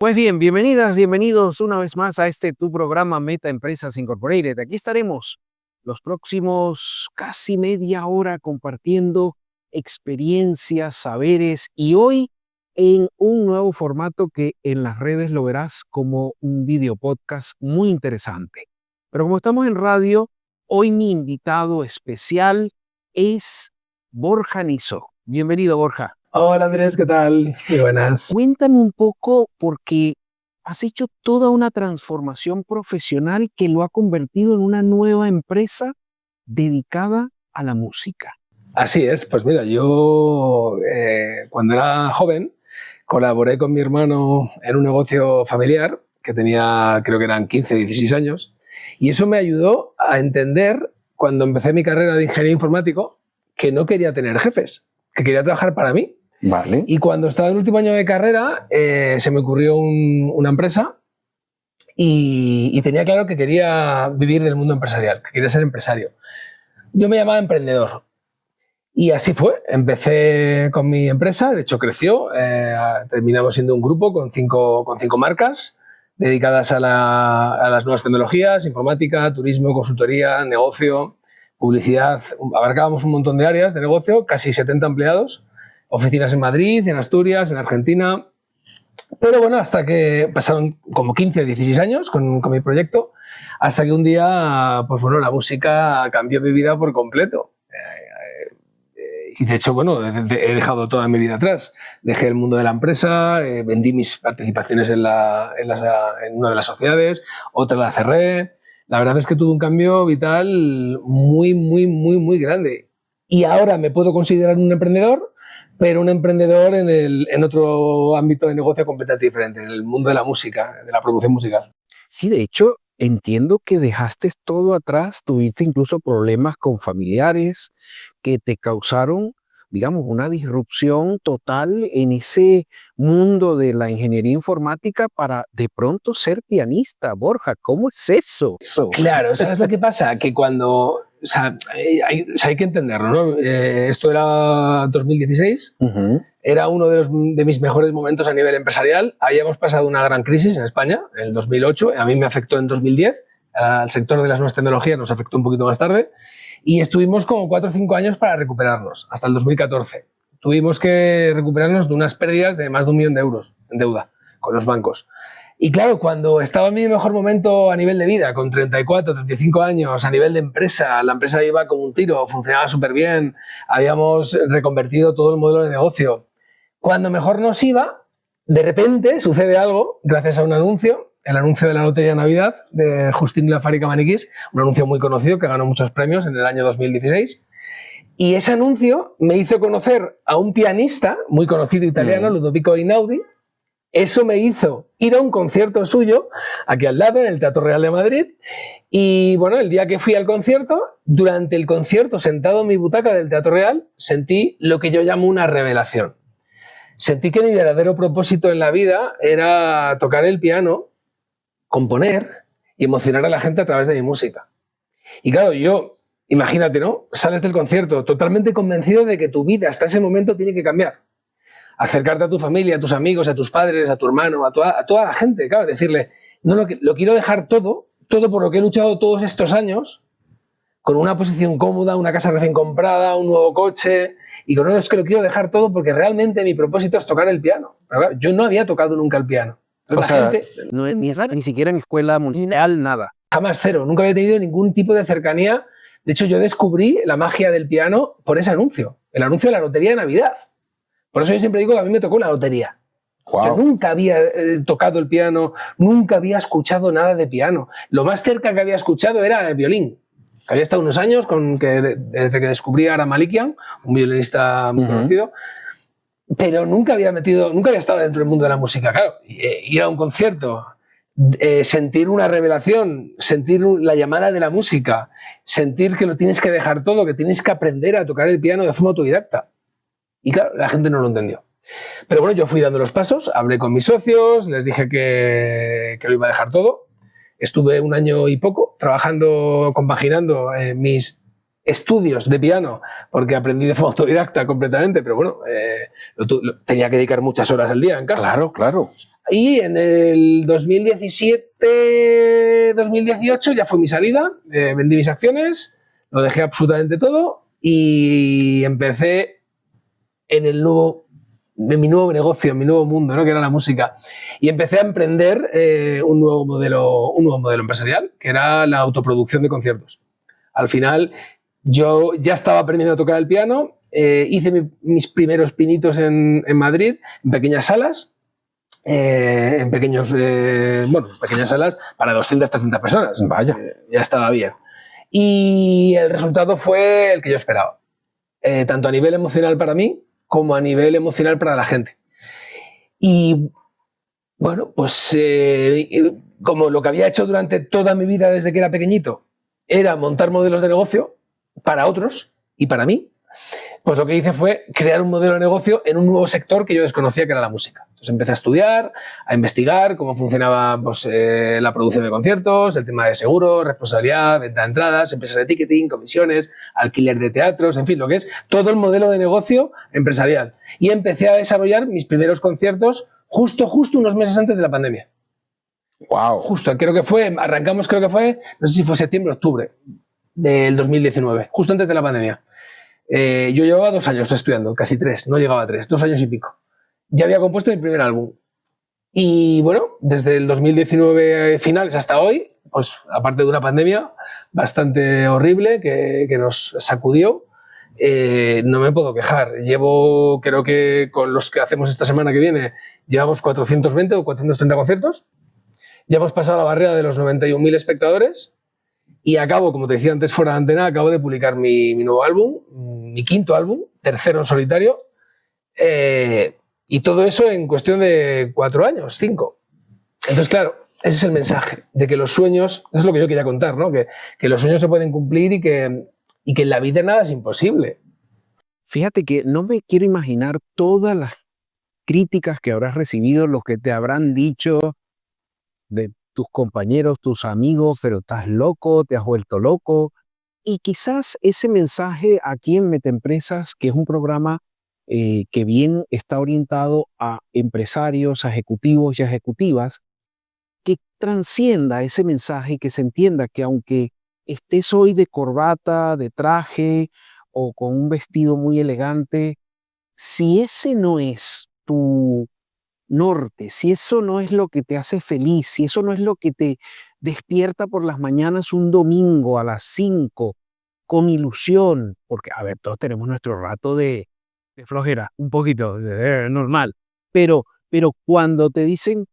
Pues bien, bienvenidas, bienvenidos una vez más a este tu programa Meta Empresas Incorporated. Aquí estaremos los próximos casi media hora compartiendo experiencias, saberes y hoy en un nuevo formato que en las redes lo verás como un video podcast muy interesante. Pero como estamos en radio, hoy mi invitado especial es Borja Niso. Bienvenido, Borja. Hola Andrés, ¿qué tal? Muy buenas. Cuéntame un poco porque has hecho toda una transformación profesional que lo ha convertido en una nueva empresa dedicada a la música. Así es, pues mira, yo cuando era joven colaboré con mi hermano en un negocio familiar que tenía, creo que eran 15, 16 años, y eso me ayudó a entender, cuando empecé mi carrera de ingeniero informático, que no quería tener jefes, que quería trabajar para mí. Vale. Y cuando estaba en el último año de carrera, se me ocurrió una empresa y tenía claro que quería vivir del mundo empresarial, que quería ser empresario. Yo me llamaba emprendedor. Y así fue. Empecé con mi empresa, de hecho creció. Terminamos siendo un grupo con cinco marcas dedicadas a las nuevas tecnologías, informática, turismo, consultoría, negocio, publicidad. Abarcábamos un montón de áreas de negocio, casi 70 empleados. Oficinas en Madrid, en Asturias, en Argentina. Pero bueno, hasta que pasaron como 15 o 16 años con mi proyecto, hasta que un día, pues bueno, la música cambió mi vida por completo. Y de hecho, bueno, he dejado toda mi vida atrás. Dejé el mundo de la empresa, vendí mis participaciones en una de las sociedades, otra la cerré. La verdad es que tuve un cambio vital muy grande. Y ahora me puedo considerar un emprendedor, pero un emprendedor en otro ámbito de negocio completamente diferente, en el mundo de la música, de la producción musical. Sí, de hecho, entiendo que dejaste todo atrás, tuviste incluso problemas con familiares que te causaron, digamos, una disrupción total en ese mundo de la ingeniería informática para de pronto ser pianista. Borja, ¿cómo es eso? Claro, ¿sabes lo que pasa? Que cuando... O sea, hay que entenderlo, ¿no? Esto era 2016, era uno de mis mejores momentos a nivel empresarial. Habíamos pasado una gran crisis en España, en el 2008, a mí me afectó en 2010, al sector de las nuevas tecnologías nos afectó un poquito más tarde, y estuvimos como 4 o 5 años para recuperarnos, hasta el 2014. Tuvimos que recuperarnos de unas pérdidas de más de 1 millón de euros en deuda con los bancos. Y claro, cuando estaba en mi mejor momento a nivel de vida, con 34, 35 años, a nivel de empresa, la empresa iba como un tiro, funcionaba súper bien, habíamos reconvertido todo el modelo de negocio. Cuando mejor nos iba, de repente sucede algo gracias a un anuncio, el anuncio de la Lotería de Navidad de Justín Lafari Camaniquis, un anuncio muy conocido que ganó muchos premios en el año 2016. Y ese anuncio me hizo conocer a un pianista muy conocido italiano, Ludovico Einaudi. Eso me hizo ir a un concierto suyo, aquí al lado, en el Teatro Real de Madrid. Y bueno, el día que fui al concierto, durante el concierto, sentado en mi butaca del Teatro Real, sentí lo que yo llamo una revelación. Sentí que mi verdadero propósito en la vida era tocar el piano, componer y emocionar a la gente a través de mi música. Y claro, yo, imagínate, ¿no? Sales del concierto totalmente convencido de que tu vida hasta ese momento tiene que cambiar. Acercarte a tu familia, a tus amigos, a tus padres, a tu hermano, a toda la gente, claro, decirle, no, lo quiero dejar todo por lo que he luchado todos estos años, con una posición cómoda, una casa recién comprada, un nuevo coche, y con es que lo quiero dejar todo porque realmente mi propósito es tocar el piano. Pero claro, yo no había tocado nunca el piano. Entonces, la gente, no es ni siquiera en escuela musical, nada. Jamás, cero. Nunca había tenido ningún tipo de cercanía. De hecho, yo descubrí la magia del piano por ese anuncio, el anuncio de la Lotería de Navidad. Por eso yo siempre digo que a mí me tocó la lotería. Wow. Yo nunca había tocado el piano, nunca había escuchado nada de piano. Lo más cerca que había escuchado era el violín. Había estado unos años desde que descubrí a Ara Malikian, un violinista muy conocido, pero nunca había estado dentro del mundo de la música. Claro, ir a un concierto, sentir una revelación, sentir la llamada de la música, sentir que lo tienes que dejar todo, que tienes que aprender a tocar el piano de forma autodidacta. Y claro, la gente no lo entendió. Pero bueno, yo fui dando los pasos, hablé con mis socios, les dije que lo iba a dejar todo. Estuve 1 año y poco trabajando, compaginando mis estudios de piano, porque aprendí de forma autodidacta completamente, pero bueno, tenía que dedicar muchas horas al día en casa. Claro. Y en el 2017-2018 ya fue mi salida, vendí mis acciones, lo dejé absolutamente todo y empecé en mi nuevo negocio, en mi nuevo mundo, ¿no? Que era la música. Y empecé a emprender un nuevo modelo empresarial, que era la autoproducción de conciertos. Al final, yo ya estaba aprendiendo a tocar el piano, hice mis primeros pinitos en Madrid, en pequeñas salas, en pequeñas salas para 200, 300 personas. Vaya. Ya estaba bien. Y el resultado fue el que yo esperaba. Tanto a nivel emocional para mí, como a nivel emocional para la gente. Y bueno, pues como lo que había hecho durante toda mi vida desde que era pequeñito era montar modelos de negocio para otros y para mí, pues lo que hice fue crear un modelo de negocio en un nuevo sector que yo desconocía, que era la música. Entonces empecé a estudiar, a investigar cómo funcionaba pues, la producción de conciertos, el tema de seguros, responsabilidad, venta de entradas, empresas de ticketing, comisiones, alquiler de teatros, en fin, lo que es todo el modelo de negocio empresarial. Y empecé a desarrollar mis primeros conciertos justo unos meses antes de la pandemia. Wow. Justo, arrancamos, no sé si fue septiembre o octubre del 2019, justo antes de la pandemia. Yo llevaba 2 años estudiando, casi 3, no llegaba a 3, 2 años y pico. Ya había compuesto mi primer álbum. Y bueno, desde el 2019 finales hasta hoy, pues aparte de una pandemia bastante horrible que nos sacudió, no me puedo quejar. Creo que con los que hacemos esta semana que viene, llevamos 420 o 430 conciertos. Ya hemos pasado la barrera de los 91.000 espectadores. Y como te decía antes fuera de antena, acabo de publicar mi nuevo álbum, mi 5º álbum, tercero en solitario, y todo eso en cuestión de 4 años, 5. Entonces, claro, ese es el mensaje, de que los sueños, eso es lo que yo quería contar, ¿no? Que los sueños se pueden cumplir y que en la vida nada es imposible. Fíjate que no me quiero imaginar todas las críticas que habrás recibido, los que te habrán dicho de tus compañeros, tus amigos, pero estás loco, te has vuelto loco. Y quizás ese mensaje aquí en Metaempresas, que es un programa que bien está orientado a empresarios, a ejecutivos y a ejecutivas, que transcienda ese mensaje y que se entienda que aunque estés hoy de corbata, de traje o con un vestido muy elegante, si ese no es tu norte, si eso no es lo que te hace feliz, si eso no es lo que te despierta por las mañanas un domingo a las 5 con ilusión, porque, a ver, todos tenemos nuestro rato de flojera, un poquito, normal, pero cuando te dicen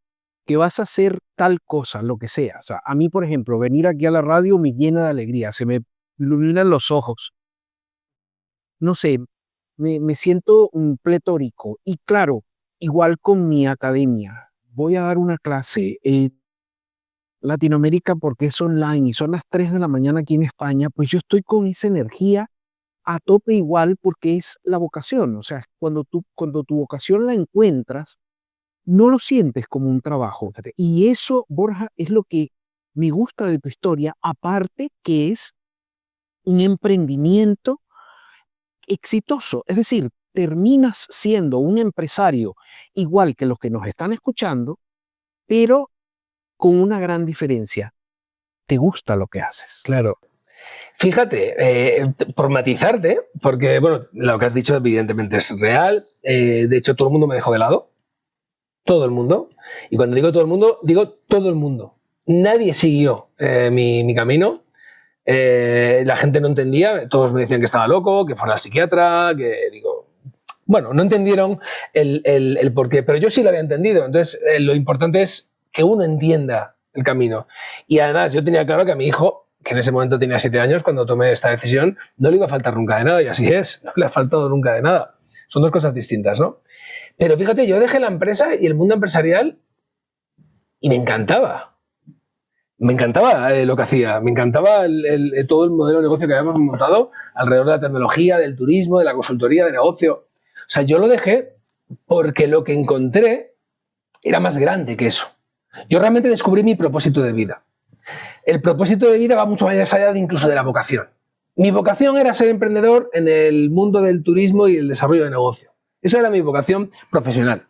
que vas a hacer tal cosa, lo que sea, o sea, a mí, por ejemplo, venir aquí a la radio me llena de alegría, se me iluminan los ojos, no sé, me siento pletórico. Y claro, igual con mi academia, voy a dar una clase en Latinoamérica porque es online y son las 3 de la mañana aquí en España, pues yo estoy con esa energía a tope igual porque es la vocación. O sea, cuando tu vocación la encuentras, no lo sientes como un trabajo. Fíjate. Y eso, Borja, es lo que me gusta de tu historia, aparte que es un emprendimiento exitoso. Es decir, terminas siendo un empresario igual que los que nos están escuchando, pero con una gran diferencia. Te gusta lo que haces. Claro. Fíjate, por matizarte, porque bueno, lo que has dicho evidentemente es real. De hecho, todo el mundo me dejó de lado. Todo el mundo. Y cuando digo todo el mundo, digo todo el mundo. Nadie siguió mi camino. La gente no entendía. Todos me decían que estaba loco, que fuera al psiquiatra, bueno, no entendieron el porqué, pero yo sí lo había entendido. Entonces, lo importante es que uno entienda el camino. Y además, yo tenía claro que a mi hijo, que en ese momento tenía 7 años, cuando tomé esta decisión, no le iba a faltar nunca de nada, y así es, no le ha faltado nunca de nada. Son dos cosas distintas, ¿no? Pero fíjate, yo dejé la empresa y el mundo empresarial y me encantaba. Me encantaba lo que hacía, me encantaba todo el modelo de negocio que habíamos montado alrededor de la tecnología, del turismo, de la consultoría, de negocio. O sea, yo lo dejé porque lo que encontré era más grande que eso. Yo realmente descubrí mi propósito de vida. El propósito de vida va mucho más allá incluso de la vocación. Mi vocación era ser emprendedor en el mundo del turismo y el desarrollo de negocio. Esa era mi vocación profesional.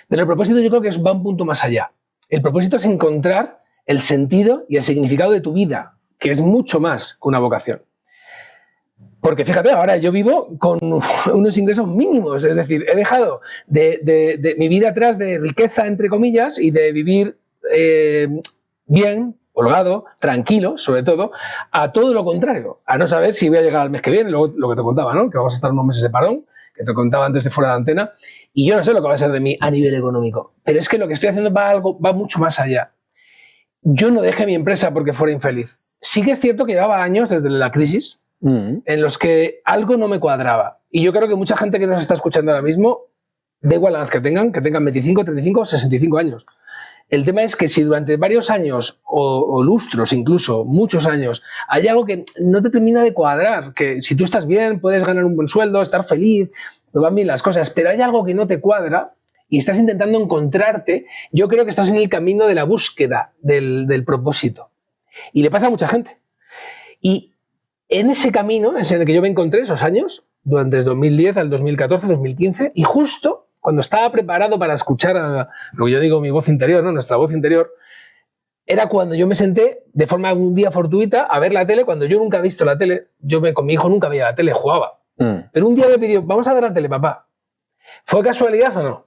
Pero el propósito yo creo que va un punto más allá. El propósito es encontrar el sentido y el significado de tu vida, que es mucho más que una vocación. Porque fíjate, ahora yo vivo con unos ingresos mínimos, es decir, he dejado de mi vida atrás de riqueza, entre comillas, y de vivir bien, holgado, tranquilo, sobre todo, a todo lo contrario, a no saber si voy a llegar al mes que viene, luego lo que te contaba, ¿no? Que vamos a estar unos meses de parón, que te contaba antes de fuera de la antena, y yo no sé lo que va a ser de mí a nivel económico, pero es que lo que estoy haciendo va mucho más allá. Yo no dejé mi empresa porque fuera infeliz. Sí que es cierto que llevaba años desde la crisis en los que algo no me cuadraba. Y yo creo que mucha gente que nos está escuchando ahora mismo, da igual la edad que tengan 25, 35 o 65 años. El tema es que si durante varios años o lustros, incluso muchos años, hay algo que no te termina de cuadrar, que si tú estás bien, puedes ganar un buen sueldo, estar feliz, te van bien las cosas, pero hay algo que no te cuadra y estás intentando encontrarte, yo creo que estás en el camino de la búsqueda del propósito. Y le pasa a mucha gente. Y en ese camino es en el que yo me encontré esos años, durante el 2010 al 2014, 2015, y justo cuando estaba preparado para escuchar a lo que yo digo, mi voz interior, ¿no? Nuestra voz interior, era cuando yo me senté de forma un día fortuita a ver la tele, cuando yo nunca he visto la tele. Con mi hijo nunca veía la tele, jugaba. Pero un día me pidió, vamos a ver la tele, papá. ¿Fue casualidad o no?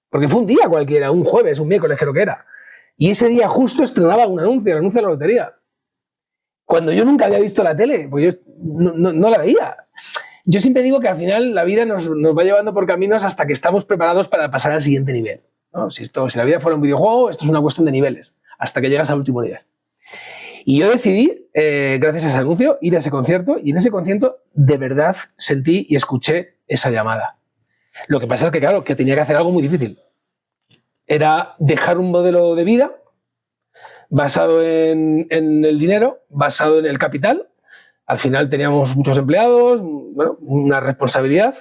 Porque fue un día cualquiera, un jueves, un miércoles creo que era. Y ese día justo estrenaba un anuncio, el anuncio de la lotería. Cuando yo nunca había visto la tele, pues yo no la veía. Yo siempre digo que al final la vida nos va llevando por caminos hasta que estamos preparados para pasar al siguiente nivel, ¿no? Si la vida fuera un videojuego, esto es una cuestión de niveles, hasta que llegas al último nivel. Y yo decidí, gracias a ese anuncio, ir a ese concierto, y en ese concierto de verdad sentí y escuché esa llamada. Lo que pasa es que, claro, que tenía que hacer algo muy difícil. Era dejar un modelo de vida basado en el dinero, basado en el capital. Al final teníamos muchos empleados, bueno, una responsabilidad.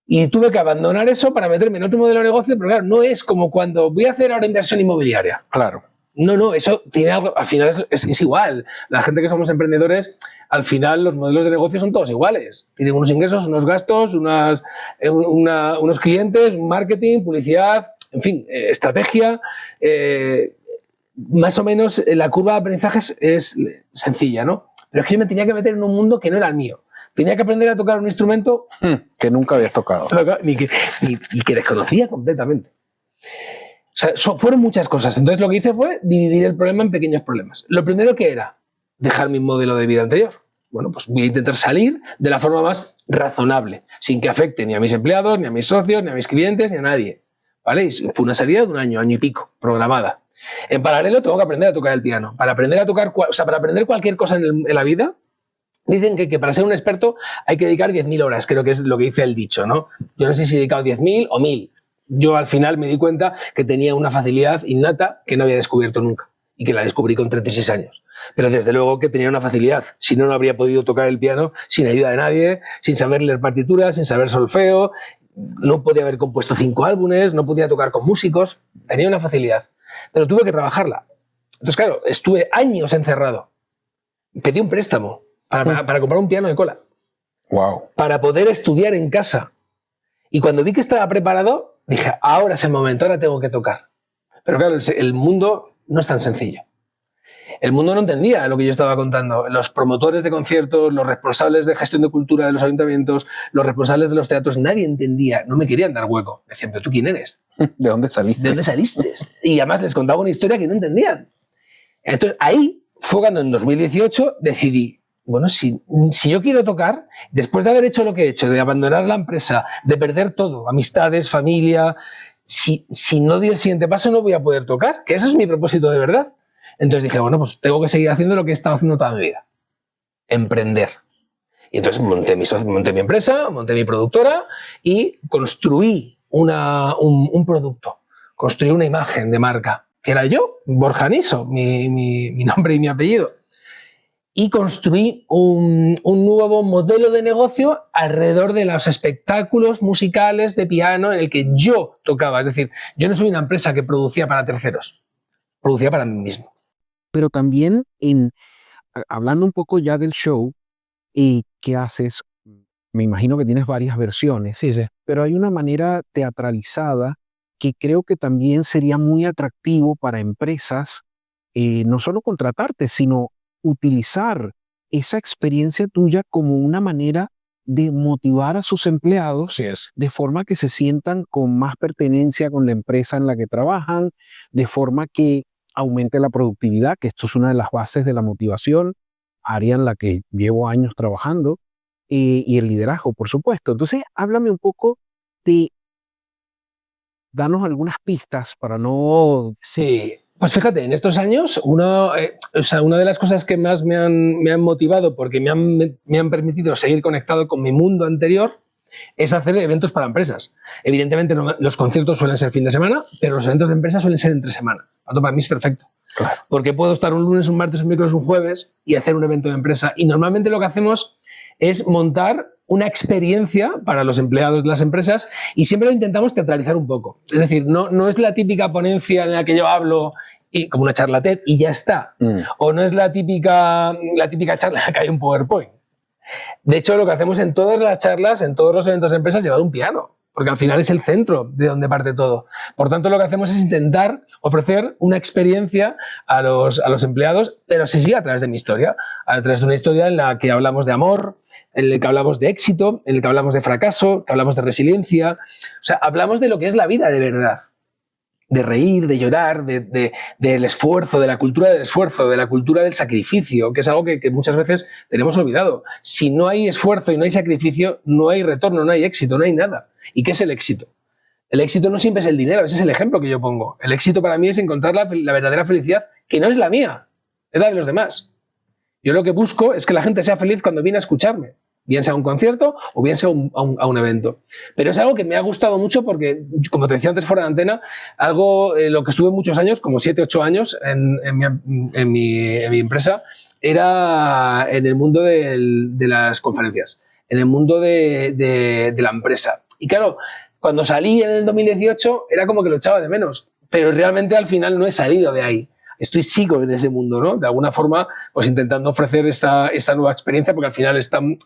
Y tuve que abandonar eso para meterme en otro modelo de negocio, pero claro, no es como cuando voy a hacer ahora inversión inmobiliaria. Claro. No, eso tiene algo, al final es igual. La gente que somos emprendedores, al final los modelos de negocio son todos iguales. Tienen unos ingresos, unos gastos, unos clientes, marketing, publicidad, en fin, estrategia. Más o menos la curva de aprendizaje es sencilla, ¿no? Pero es que yo me tenía que meter en un mundo que no era el mío. Tenía que aprender a tocar un instrumento que nunca habías tocado. Ni que desconocía completamente. O sea, fueron muchas cosas. Entonces lo que hice fue dividir el problema en pequeños problemas. Lo primero que era dejar mi modelo de vida anterior. Bueno, pues voy a intentar salir de la forma más razonable, sin que afecte ni a mis empleados, ni a mis socios, ni a mis clientes, ni a nadie. ¿Vale? Y fue una salida de un año y pico, programada. En paralelo tengo que aprender a tocar el piano. Para aprender a tocar, para aprender cualquier cosa en la vida, dicen que para ser un experto hay que dedicar 10.000 horas, creo que es lo que dice el dicho, ¿no? Yo no sé si he dedicado 10.000 o 1.000. Yo al final me di cuenta que tenía una facilidad innata que no había descubierto nunca y que la descubrí con 36 años. Pero desde luego que tenía una facilidad. Si no, no habría podido tocar el piano sin ayuda de nadie, sin saber leer partituras, sin saber solfeo. No podía haber compuesto 5 álbumes, no podía tocar con músicos. Tenía una facilidad. Pero tuve que trabajarla. Entonces, claro, estuve años encerrado. Pedí un préstamo para comprar un piano de cola. Wow. Para poder estudiar en casa. Y cuando vi que estaba preparado, dije, ahora es el momento, ahora tengo que tocar. Pero claro, el mundo no es tan sencillo. El mundo no entendía lo que yo estaba contando. Los promotores de conciertos, los responsables de gestión de cultura de los ayuntamientos, los responsables de los teatros, nadie entendía, no me querían dar hueco. Decían, ¿pero tú quién eres? ¿De dónde saliste? ¿De dónde saliste? Y además les contaba una historia que no entendían. Entonces ahí fue cuando en 2018 decidí, bueno, si yo quiero tocar, después de haber hecho lo que he hecho, de abandonar la empresa, de perder todo, amistades, familia, si no doy el siguiente paso no voy a poder tocar, que ese es mi propósito de verdad. Entonces dije, bueno, pues tengo que seguir haciendo lo que he estado haciendo toda mi vida. Emprender. Y entonces monté mi empresa, monté mi productora y construí un producto. Construí una imagen de marca, que era yo, Borja Niso, mi nombre y mi apellido. Y construí un nuevo modelo de negocio alrededor de los espectáculos musicales de piano en el que yo tocaba. Es decir, yo no soy una empresa que producía para terceros, producía para mí mismo. Pero también, hablando un poco ya del show, ¿qué haces? Me imagino que tienes varias versiones, Sí. pero hay una manera teatralizada que creo que también sería muy atractivo para empresas, no solo contratarte, sino utilizar esa experiencia tuya como una manera de motivar a sus empleados Así es. de forma que se sientan con más pertenencia con la empresa en la que trabajan, de forma que aumente la productividad, que esto es una de las bases de la motivación, área en la que llevo años trabajando, y el liderazgo, por supuesto. Entonces, háblame un poco de, danos algunas pistas para no... Sí, pues fíjate, en estos años una de las cosas que más me han motivado porque me han permitido seguir conectado con mi mundo anterior es hacer eventos para empresas. Evidentemente los conciertos suelen ser fin de semana, pero los eventos de empresas suelen ser entre semana. Esto para mí es perfecto. Claro. Porque puedo estar un lunes, un martes, un miércoles, un jueves y hacer un evento de empresa. Y normalmente lo que hacemos es montar una experiencia para los empleados de las empresas y siempre lo intentamos teatralizar un poco. Es decir, no es la típica ponencia en la que yo hablo y, como una charla TED y ya está. O no es la típica charla en la que hay un PowerPoint. De hecho, lo que hacemos en todas las charlas, en todos los eventos de empresas, es llevar un piano, porque al final es el centro de donde parte todo. Por tanto, lo que hacemos es intentar ofrecer una experiencia a los empleados, pero se sigue a través de mi historia, a través de una historia en la que hablamos de amor, en la que hablamos de éxito, en la que hablamos de fracaso, que hablamos de resiliencia. O sea, hablamos de lo que es la vida de verdad. De reír, de llorar, del esfuerzo, de la cultura del esfuerzo, de la cultura del sacrificio, que es algo que muchas veces tenemos olvidado. Si no hay esfuerzo y no hay sacrificio, no hay retorno, no hay éxito, no hay nada. ¿Y qué es el éxito? El éxito no siempre es el dinero, ese es el ejemplo que yo pongo. El éxito para mí es encontrar la verdadera felicidad, que no es la mía, es la de los demás. Yo lo que busco es que la gente sea feliz cuando viene a escucharme. Bien sea un concierto o bien sea a un evento. Pero es algo que me ha gustado mucho porque, como te decía antes fuera de antena, lo que estuve muchos años, como 7, 8 años en mi empresa, era en el mundo de las conferencias, en el mundo de la empresa. Y claro, cuando salí en el 2018 era como que lo echaba de menos, pero realmente al final no he salido de ahí. Sigo en ese mundo, ¿no? De alguna forma, pues intentando ofrecer esta nueva experiencia, porque al final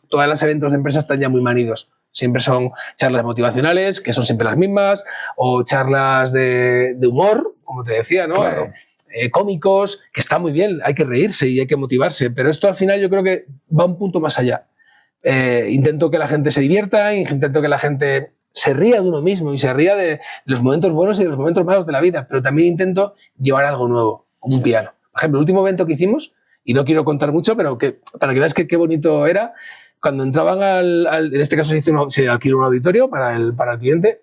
todos los eventos de empresas están ya muy manidos. Siempre son charlas motivacionales, que son siempre las mismas, o charlas de humor, como te decía, ¿no? Claro. Cómicos, que está muy bien, hay que reírse y hay que motivarse, pero esto al final yo creo que va un punto más allá. Intento que la gente se divierta, intento que la gente se ría de uno mismo y se ría de los momentos buenos y de los momentos malos de la vida, pero también intento llevar algo nuevo, como un piano. Por ejemplo, el último evento que hicimos, y no quiero contar mucho, pero para que veas qué bonito era, cuando entraban en este caso se alquiló un auditorio para el cliente,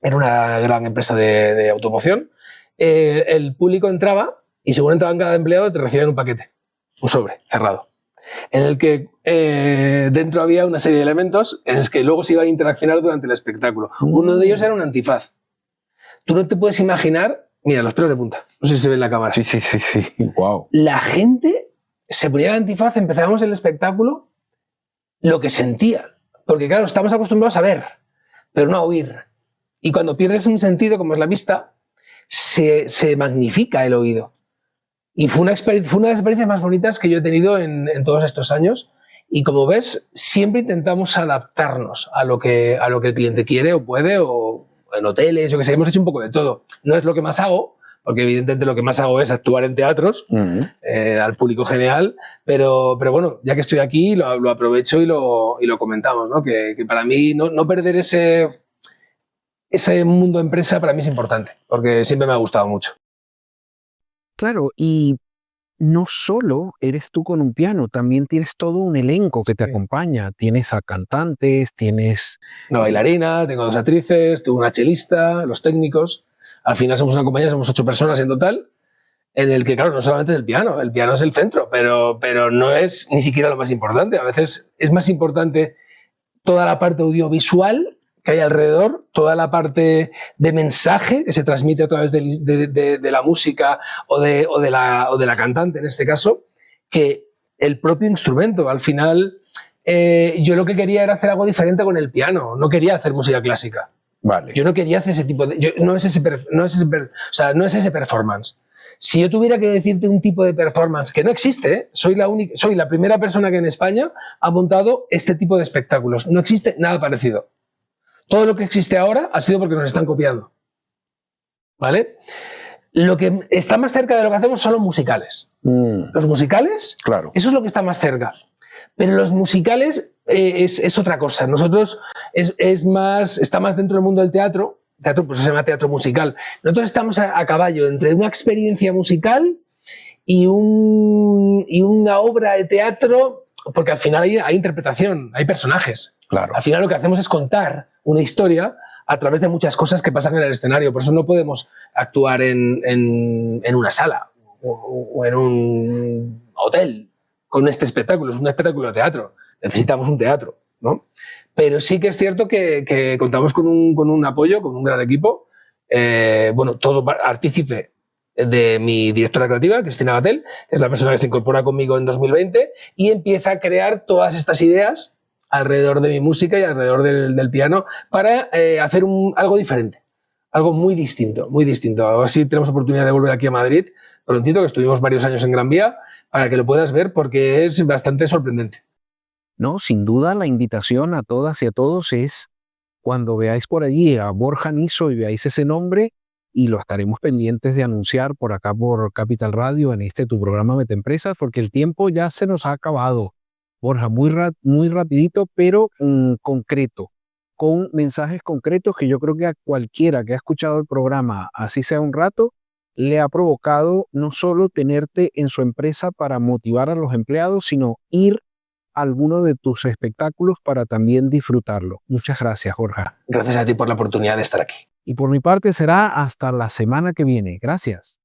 era una gran empresa de automoción, el público entraba y según entraban cada empleado te recibían un paquete, un sobre cerrado, en el que dentro había una serie de elementos en los que luego se iban a interaccionar durante el espectáculo. Uno de ellos era un antifaz. Tú no te puedes imaginar. Mira, los pelos de punta. No sé si se ve en la cámara. Sí. Wow. La gente se ponía el antifaz, empezábamos el espectáculo, lo que sentía. Porque claro, estamos acostumbrados a ver, pero no a oír. Y cuando pierdes un sentido, como es la vista, se magnifica el oído. Y fue una de las experiencias más bonitas que yo he tenido en todos estos años. Y como ves, siempre intentamos adaptarnos a lo que el cliente quiere o puede, o en hoteles, yo que sé, hemos hecho un poco de todo. No es lo que más hago, porque evidentemente lo que más hago es actuar en teatros, al público general, pero bueno, ya que estoy aquí, lo aprovecho y lo comentamos, ¿no? Que para mí no perder ese mundo empresa para mí es importante, porque siempre me ha gustado mucho. Claro, y no solo eres tú con un piano, también tienes todo un elenco que te acompaña. Tienes a cantantes, tienes... Una bailarina, tengo 2 actrices, tengo una chelista, los técnicos. Al final somos una compañía, somos 8 personas en total, en el que, claro, no solamente es el piano es el centro, pero no es ni siquiera lo más importante. A veces es más importante toda la parte audiovisual que hay alrededor, toda la parte de mensaje que se transmite a través de la música o de la cantante, en este caso, que el propio instrumento. Al final, yo lo que quería era hacer algo diferente con el piano, no quería hacer música clásica. Vale. Yo no quería hacer ese tipo de... no es ese performance. Si yo tuviera que decirte un tipo de performance que no existe, soy la primera persona que en España ha montado este tipo de espectáculos. No existe nada parecido. Todo lo que existe ahora ha sido porque nos están copiando. ¿vale? Lo que está más cerca de lo que hacemos son los musicales. Los musicales, claro, eso es lo que está más cerca. Pero los musicales es otra cosa. Nosotros está más dentro del mundo del teatro. Teatro, pues se llama teatro musical. Nosotros estamos a caballo entre una experiencia musical y una obra de teatro, porque al final hay interpretación, hay personajes. claro. Al final lo que hacemos es contar una historia a través de muchas cosas que pasan en el escenario. Por eso no podemos actuar en una sala o en un hotel con este espectáculo. Es un espectáculo de teatro. Necesitamos un teatro, ¿no? Pero sí que es cierto que contamos con un apoyo, con un gran equipo. Todo artícipe de mi directora creativa, Cristina Batel, que es la persona que se incorpora conmigo en 2020 y empieza a crear todas estas ideas alrededor de mi música y alrededor del piano para hacer algo diferente, algo muy distinto, muy distinto. A ver si tenemos oportunidad de volver aquí a Madrid prontito, que estuvimos varios años en Gran Vía, para que lo puedas ver porque es bastante sorprendente. No, sin duda la invitación a todas y a todos es cuando veáis por allí a Borja Niso y veáis ese nombre, y lo estaremos pendientes de anunciar por acá por Capital Radio en tu programa Meta Empresas, porque el tiempo ya se nos ha acabado. Borja, muy rapidito, pero concreto, con mensajes concretos que yo creo que a cualquiera que ha escuchado el programa, así sea un rato, le ha provocado no solo tenerte en su empresa para motivar a los empleados, sino ir a alguno de tus espectáculos para también disfrutarlo. Muchas gracias, Borja. Gracias a ti por la oportunidad de estar aquí. Y por mi parte será hasta la semana que viene. Gracias.